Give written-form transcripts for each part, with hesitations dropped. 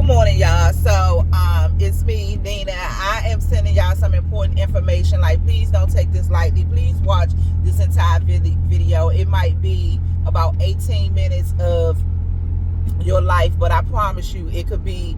morning, y'all. So it's me, Nina. I am sending y'all some important information. Like, please don't take this lightly. Please watch this entire video. It might be about 18 minutes of your life, but I promise you it could be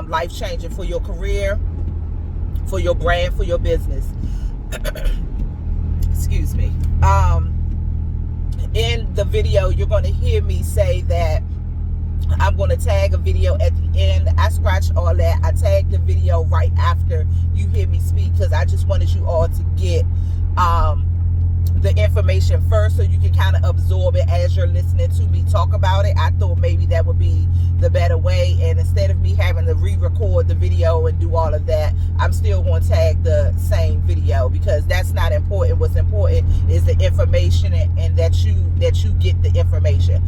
life-changing for your career, for your brand, for your business. Excuse me. In the video, you're going to hear me say that I'm going to tag a video at the end. I scratched all that. I tagged the video right after you hear me speak because I just wanted you all to get the information first so you can kind of absorb it as you're listening to me talk about it. I thought maybe that would be the better way, and instead of me having to re-record the video and do all of that, I'm still going to tag the same video because that's not important. What's important is the information and that you get the information.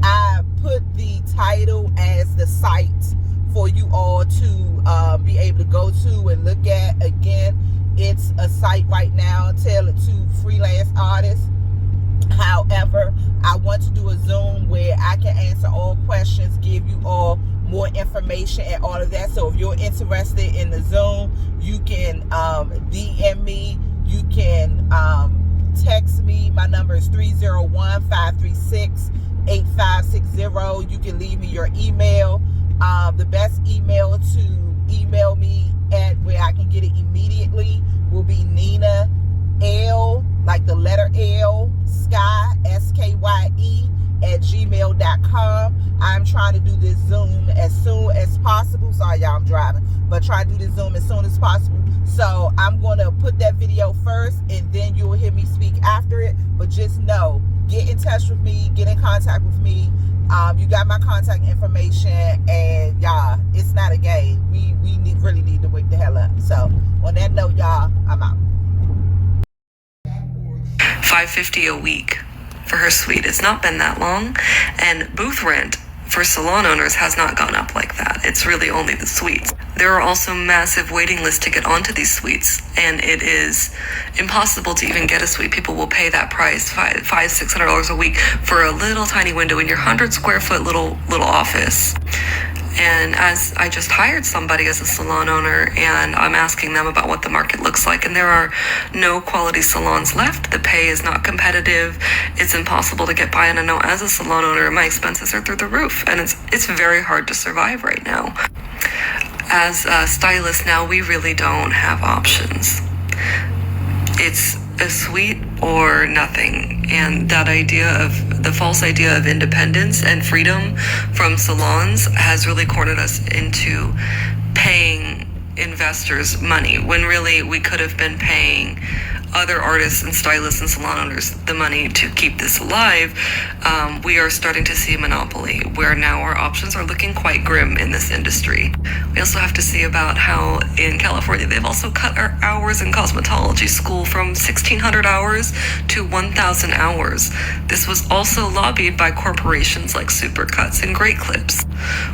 I put the title as the site for you all to be able to go to and look at. Again, it's a site right now tailored to freelance artists. However, I want to do a Zoom where I can answer all questions, give you all more information and all of that. So if you're interested in the Zoom, you can DM me. You can text me. My number is 301-536-8560. You can leave me your email. The best email to email me at where I can get it immediately will be Nina L, like the letter L, Skye, SKYE, @gmail.com. I'm trying to do this Zoom as soon as possible. Sorry, y'all, I'm driving, but try to do this Zoom as soon as possible. So I'm going to put that video first, and then you'll hear me speak after it. But just know, get in touch with me, get in contact with me. You got my contact information, and y'all, it's not a game. We really need to wake the hell up. So on that note, y'all, I'm out. $550 a week for her suite. It's not been that long, and booth rent for salon owners has not gone up like that. It's really only the suites. There are also massive waiting lists to get onto these suites, and it is impossible to even get a suite. People will pay that price, $600 a week for a little tiny window in your 100 square foot little office. And as I just hired somebody as a salon owner, and I'm asking them about what the market looks like, and there are no quality salons left. The pay is not competitive. It's impossible to get by. And I know as a salon owner, my expenses are through the roof, and it's very hard to survive right now. As a stylist now, we really don't have options. It's a suite or nothing. And that the false idea of independence and freedom from salons has really cornered us into paying investors money when really we could have been paying other artists and stylists and salon owners the money to keep this alive. We are starting to see a monopoly where now our options are looking quite grim in this industry. We also have to see about how in California they've also cut our hours in cosmetology school from 1,600 hours to 1,000 hours. This was also lobbied by corporations like Supercuts and Great Clips.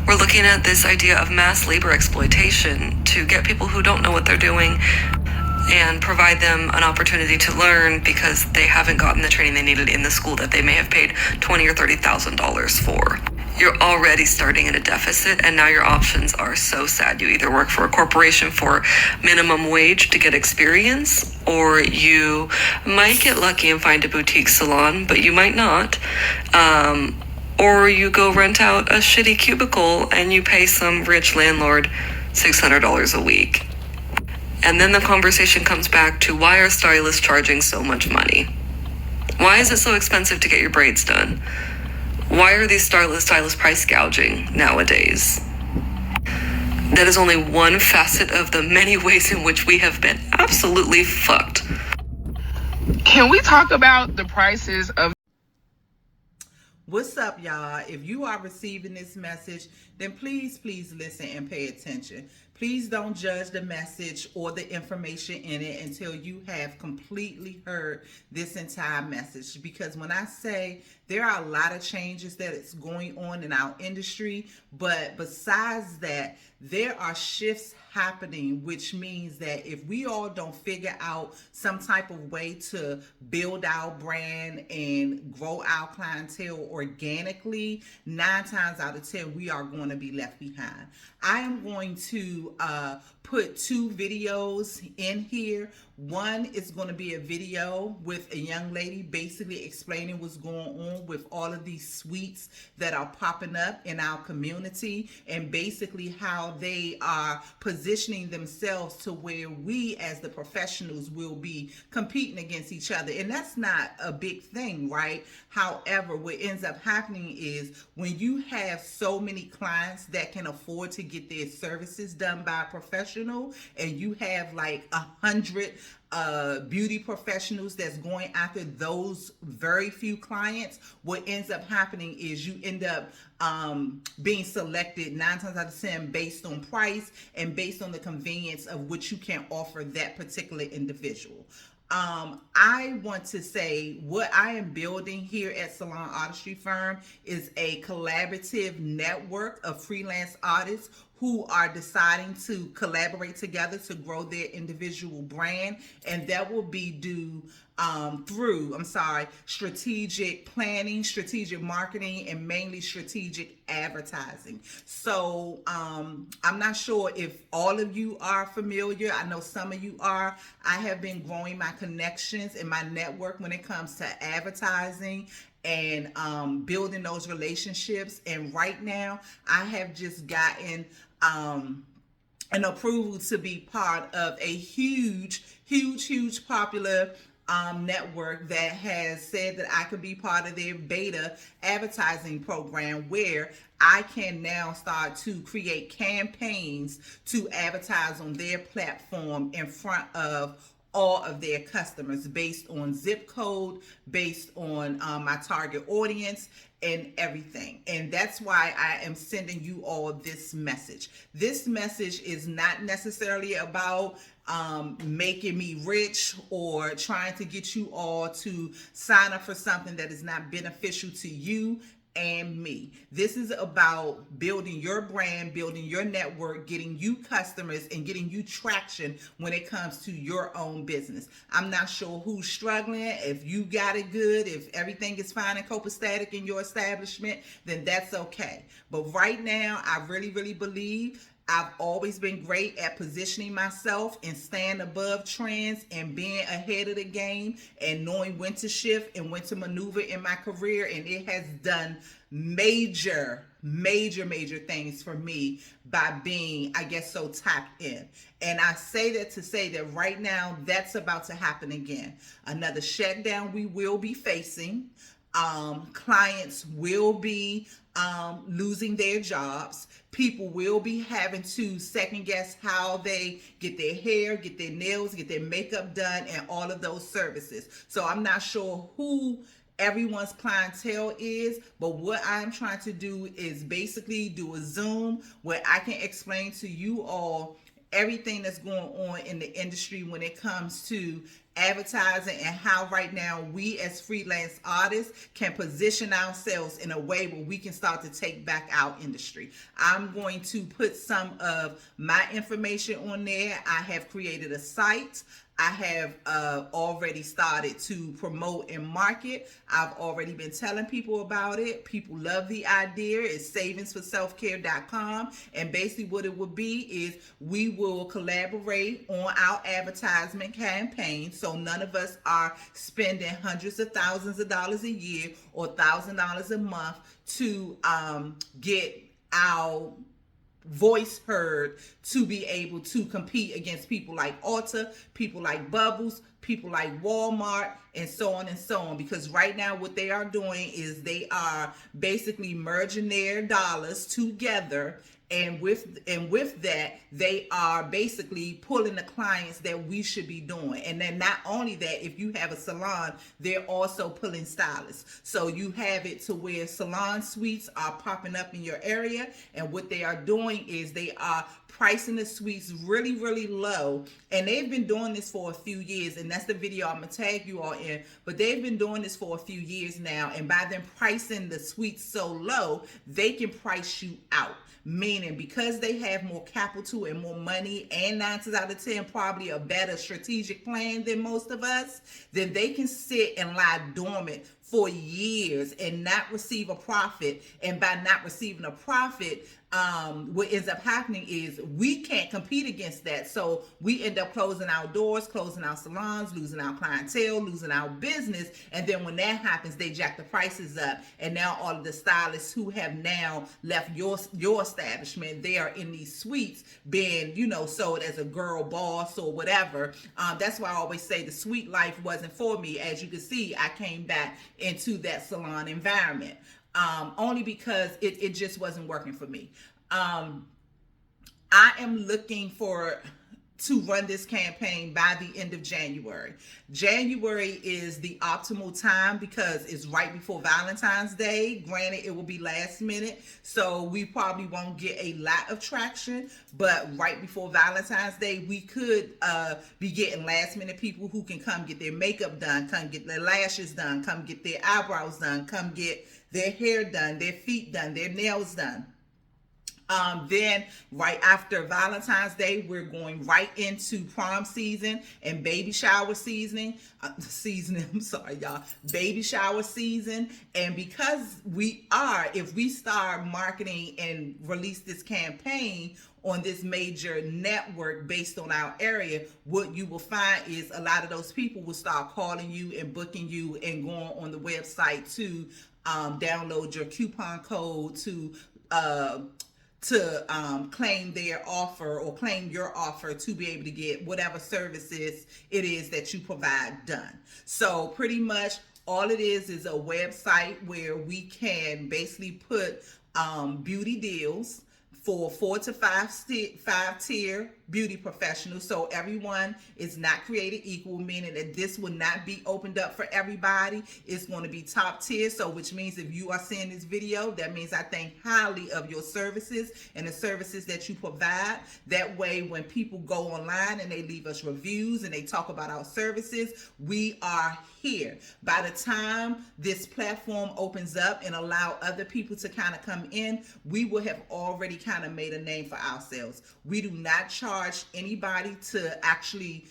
We're looking at this idea of mass labor exploitation to get people who don't know what they're doing and provide them an opportunity to learn because they haven't gotten the training they needed in the school that they may have paid $20,000 or $30,000 for. You're already starting at a deficit, and now your options are so sad. You either work for a corporation for minimum wage to get experience, or you might get lucky and find a boutique salon, but you might not. Or you go rent out a shitty cubicle and you pay some rich landlord $600 a week. And then the conversation comes back to, why are stylists charging so much money? Why is it so expensive to get your braids done? Why are these stylists price gouging nowadays? That is only one facet of the many ways in which we have been absolutely fucked. Can we talk about the prices of... What's up, y'all? If you are receiving this message, then please listen and pay attention. Please don't judge the message or the information in it until you have completely heard this entire message. Because when I say There are a lot of changes that is going on in our industry, but besides that, there are shifts happening, which means that if we all don't figure out some type of way to build our brand and grow our clientele organically, 9 times out of 10 we are going to be left behind. I am going to put 2 videos in here. One is going to be a video with a young lady basically explaining what's going on with all of these suites that are popping up in our community, and basically how they are positioning themselves to where we as the professionals will be competing against each other. And that's not a big thing, right? However, what ends up happening is when you have so many clients that can afford to get their services done by a professional, and you have like 100 beauty professionals that's going after those very few clients, what ends up happening is you end up being selected 9 times out of 10 based on price and based on the convenience of what you can offer that particular individual. I want to say what I am building here at Salon Artistry Firm is a collaborative network of freelance artists who are deciding to collaborate together to grow their individual brand, and that will be due through strategic planning, strategic marketing, and mainly strategic advertising. So I'm not sure if all of you are familiar. I know some of you are. I have been growing my connections and my network when it comes to advertising and building those relationships. And right now I have just gotten an approval to be part of a huge popular network that has said that I could be part of their beta advertising program, where I can now start to create campaigns to advertise on their platform in front of all of their customers based on zip code, based on my target audience and everything. And that's why I am sending you all this message. This message is not necessarily about making me rich or trying to get you all to sign up for something that is not beneficial to you and me. This is about building your brand, building your network, getting you customers, and getting you traction when it comes to your own business. I'm not sure who's struggling. If you got it good, if everything is fine and copacetic in your establishment, then that's okay. But right now, I really believe I've always been great at positioning myself and staying above trends and being ahead of the game and knowing when to shift and when to maneuver in my career. And it has done major things for me by being, I guess, so tapped in. And I say that to say that right now, that's about to happen again. Another shutdown we will be facing. Clients will be losing their jobs. People will be having to second guess how they get their hair, get their nails, get their makeup done, and all of those services. So I'm not sure who everyone's clientele is, but what I'm trying to do is basically do a Zoom where I can explain to you all everything that's going on in the industry when it comes to advertising, and how right now we as freelance artists can position ourselves in a way where we can start to take back our industry. I'm going to put some of my information on there. I have created a site. I have already started to promote and market. I've already been telling people about it. People love the idea. It's savingsforselfcare.com. And basically what it would be is we will collaborate on our advertisement campaign. So none of us are spending hundreds of thousands of dollars a year or $1,000 a month to get our voice heard, to be able to compete against people like Ulta, people like Bubbles, people like Walmart, and so on and so on. Because right now what they are doing is they are basically merging their dollars together And with that, they are basically pulling the clients that we should be doing. And then not only that, if you have a salon, they're also pulling stylists. So you have it to where salon suites are popping up in your area, and what they are doing is they are pricing the suites really, really low. And they've been doing this for a few years, and that's the video I'm gonna tag you all in. But they've been doing this for a few years now, and by them pricing the suites so low, they can price you out. Meaning, because they have more capital and more money, and 9 times out of 10 probably a better strategic plan than most of us, then they can sit and lie dormant for years and not receive a profit. And by not receiving a profit, what ends up happening is we can't compete against that. So we end up closing our doors, closing our salons, losing our clientele, losing our business. And then when that happens, they jack the prices up. And now all of the stylists who have now left your establishment, they are in these suites being, sold as a girl boss or whatever. That's why I always say the suite life wasn't for me. As you can see, I came back into that salon environment. Only because it just wasn't working for me. I am looking to run this campaign by the end of January. January is the optimal time because it's right before Valentine's Day. Granted, it will be last minute, so we probably won't get a lot of traction, but right before Valentine's Day, we could be getting last minute people who can come get their makeup done, come get their lashes done, come get their eyebrows done, come get their hair done, their feet done, their nails done. Then right after Valentine's Day, we're going right into prom season and baby shower season. I'm sorry, y'all. Baby shower season. And because if we start marketing and release this campaign on this major network based on our area, what you will find is a lot of those people will start calling you and booking you and going on the website to download your coupon code to claim their offer or claim your offer to be able to get whatever services it is that you provide done. So pretty much all it is a website where we can basically put beauty deals for 4 to 5 tier beauty professionals. So everyone is not created equal, meaning that this will not be opened up for everybody. It's going to be top tier. So which means if you are seeing this video, that means I think highly of your services and the services that you provide. That way, when people go online and they leave us reviews and they talk about our services, we are here. By the time this platform opens up and allow other people to kind of come in, we will have already kind of made a name for ourselves. We do not charge anybody to actually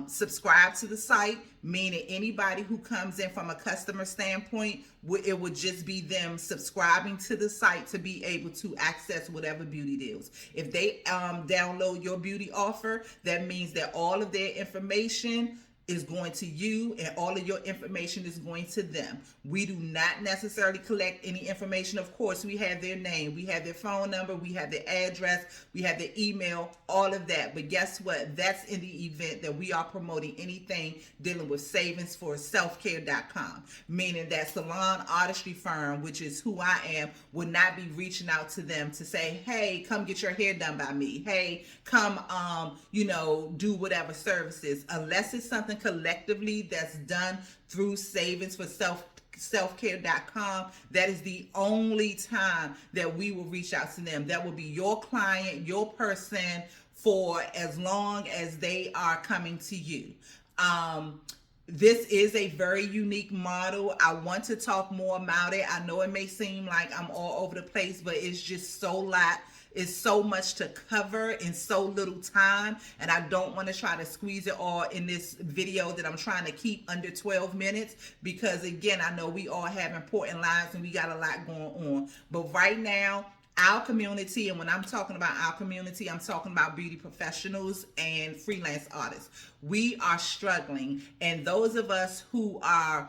subscribe to the site, meaning anybody who comes in from a customer standpoint, it would just be them subscribing to the site to be able to access whatever beauty deals. If they download your beauty offer, that means that all of their information is going to you and all of your information is going to them. We do not necessarily collect any information. Of course, we have their name, we have their phone number, we have their address, we have their email, all of that. But guess what? That's in the event that we are promoting anything dealing with savings for selfcare.com, meaning that salon artistry firm, which is who I am, would not be reaching out to them to say, hey, come get your hair done by me. Hey, come, do whatever services, unless it's something collectively that's done through savings for selfcare.com. That is the only time that we will reach out to them. That will be your client, your person, for as long as they are coming to you. This is a very unique model. I want to talk more about it. I know it may seem like I'm all over the place, but it's just it's so much to cover in so little time, and I don't want to try to squeeze it all in this video that I'm trying to keep under 12 minutes because, again, I know we all have important lives and we got a lot going on. But right now, our community, and when I'm talking about our community, I'm talking about beauty professionals and freelance artists. We are struggling, and those of us who are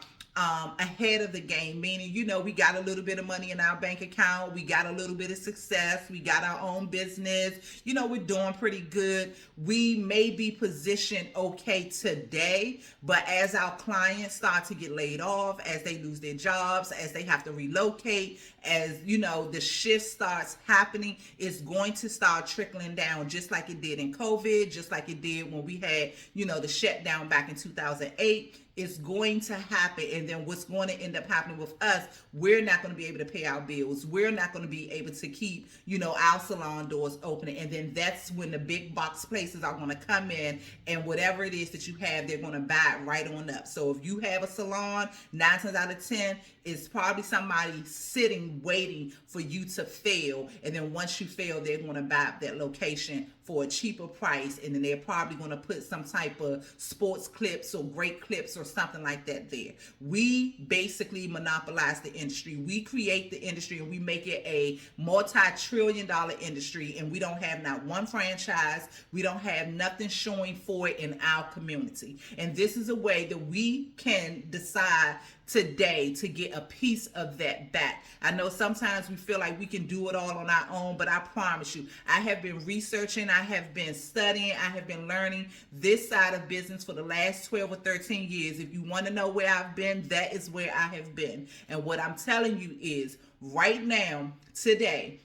ahead of the game, meaning, we got a little bit of money in our bank account, we got a little bit of success, we got our own business, we're doing pretty good. We may be positioned okay today, but as our clients start to get laid off, as they lose their jobs, as they have to relocate, as the shift starts happening, it's going to start trickling down, just like it did in COVID, just like it did when we had the shutdown back in 2008. It's going to happen, and then what's going to end up happening with us, we're not going to be able to pay our bills, we're not going to be able to keep our salon doors open, and then that's when the big box places are going to come in, and whatever it is that you have, they're going to buy it right on up. So if you have a salon, 9 times out of 10, it's probably somebody sitting waiting for you to fail, and then once you fail, they're going to buy up that location for a cheaper price, and then they're probably going to put some type of sports clips or great clips or something like that there. We basically monopolize the industry. We create the industry, and we make it a multi-trillion-dollar industry, and we don't have not one franchise. We don't have nothing showing for it in our community. And this is a way that we can decide today to get a piece of that back. I know sometimes we feel like we can do it all on our own, but I promise you, I have been researching, I have been studying, I have been learning this side of business for the last 12 or 13 years. If you want to know where I've been, that is where I have been. And what I'm telling you is, right now, today,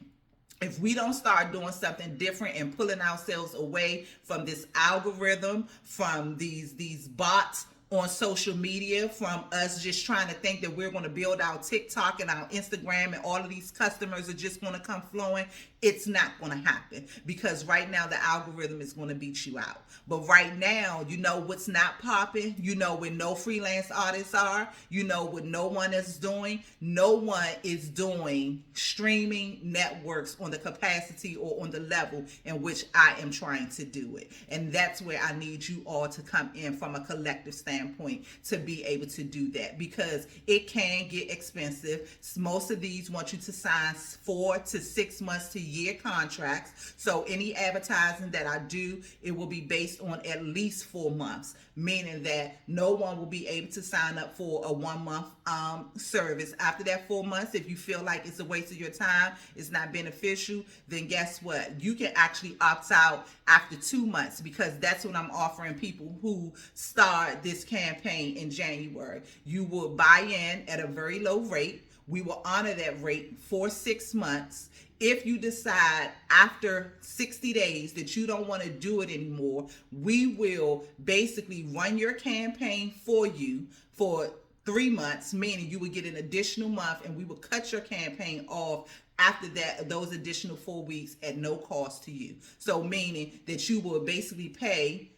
if we don't start doing something different and pulling ourselves away from this algorithm, from these bots on social media, from us just trying to think that we're going to build our TikTok and our Instagram and all of these customers are just going to come flowing, it's not going to happen, because right now the algorithm is going to beat you out. But right now, what's not popping, where no freelance artists are, what no one is doing. No one is doing streaming networks on the capacity or on the level in which I am trying to do it. And that's where I need you all to come in from a collective standpoint to be able to do that, because it can get expensive. Most of these want you to sign 4 to 6 months to year contracts. So any advertising that I do, it will be based on at least 4 months, meaning that no one will be able to sign up for a 1 month service. After that 4 months, if you feel like it's a waste of your time, it's not beneficial, then guess what? You can actually opt out after 2 months, because that's what I'm offering people who start this campaign in January. You will buy in at a very low rate. We will honor that rate for 6 months. If you decide after 60 days that you don't want to do it anymore, we will basically run your campaign for you for 3 months, meaning you would get an additional month, and we will cut your campaign off after that, those additional 4 weeks at no cost to you. So meaning that you will basically pay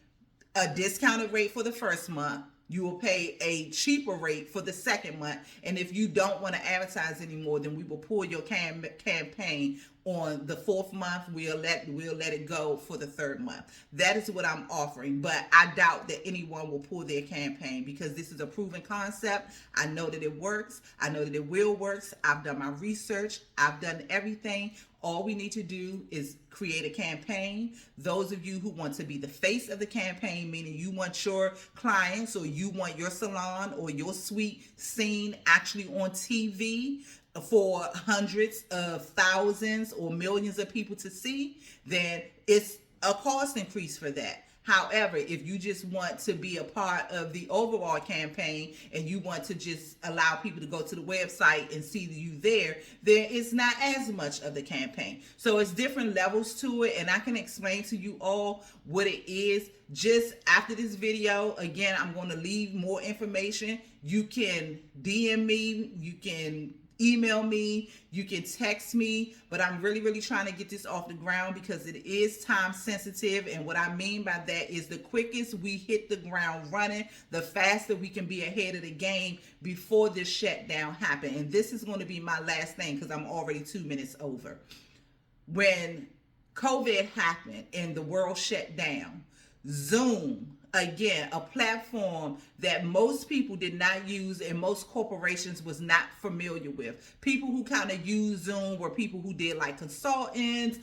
a discounted rate for the first month. You will pay a cheaper rate for the second month. And if you don't want to advertise anymore, then we will pull your campaign on the 4th month. We'll let it go for the 3rd month. That is what I'm offering. But I doubt that anyone will pull their campaign, because this is a proven concept. I know that it works. I know that it will work. I've done my research. I've done everything. All we need to do is create a campaign. Those of you who want to be the face of the campaign, meaning you want your clients or you want your salon or your suite seen actually on TV for hundreds of thousands or millions of people to see, then it's a cost increase for that. However, if you just want to be a part of the overall campaign and you want to just allow people to go to the website and see you there, then it's not as much of the campaign. So it's different levels to it, and I can explain to you all what it is just after this video. Again, I'm going to leave more information. You can DM me, you can email me, you can text me, but I'm really trying to get this off the ground because it is time sensitive. And what I mean by that is the quickest we hit the ground running, the faster we can be ahead of the game before this shutdown happens. And this is going to be my last thing because I'm already 2 minutes over. When COVID happened and the world shut down, Zoom, again, a platform that most people did not use and most corporations was not familiar with. People who kind of used Zoom were people who did like consultants,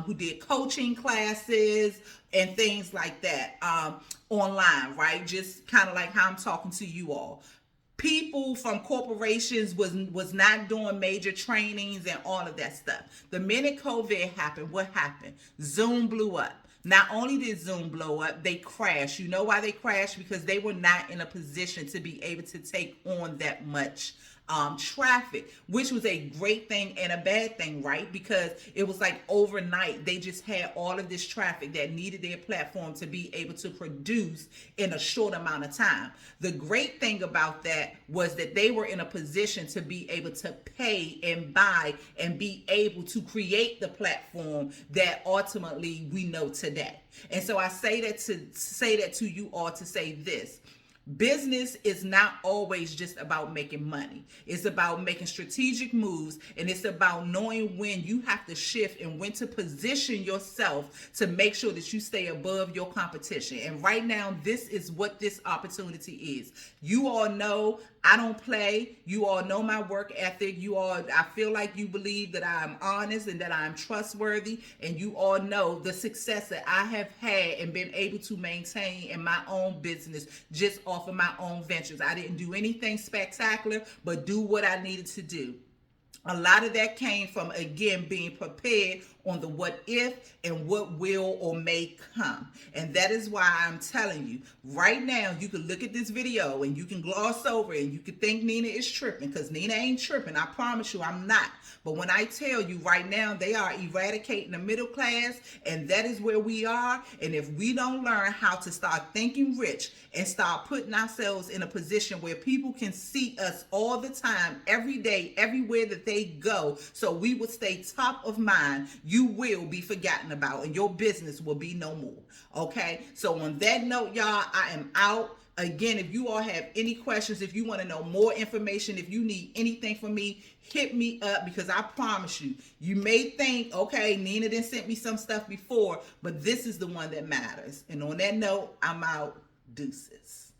who did coaching classes and things like that online, right? Just kind of like how I'm talking to you all. people from corporations was not doing major trainings and all of that stuff. The minute COVID happened, what happened? Zoom blew up. Not only did Zoom blow up, they crashed. You know why they crashed? Because they were not in a position to be able to take on that much traffic, which was a great thing and a bad thing, right? Because it was like overnight, they just had all of this traffic that needed their platform to be able to produce in a short amount of time. The great thing about that was that they were in a position to be able to pay and buy and be able to create the platform that ultimately we know today. And so I say that to you all to say this. Business is not always just about making money. It's about making strategic moves, and it's about knowing when you have to shift and when to position yourself to make sure that you stay above your competition. And right now, this is what this opportunity is. You all know I don't play. You all know my work ethic. I feel like you believe that I'm honest and that I'm trustworthy. And you all know the success that I have had and been able to maintain in my own business just off of my own ventures. I didn't do anything spectacular, but do what I needed to do. A lot of that came from, again, being prepared on the what if and what will or may come. And that is why I'm telling you, right now, you can look at this video and you can gloss over it and you can think Nina is tripping, because Nina ain't tripping. I promise you, I'm not. But when I tell you right now, they are eradicating the middle class, and that is where we are. And if we don't learn how to start thinking rich and start putting ourselves in a position where people can see us all the time, every day, everywhere that they go, so we will stay top of mind, you will be forgotten about and your business will be no more. Okay, so on that note, y'all, I am out. Again, if you all have any questions, if you want to know more information, if you need anything from me, hit me up, because I promise you, you may think, okay, Nina done sent me some stuff before, but this is the one that matters. And on that note, I'm out. Deuces.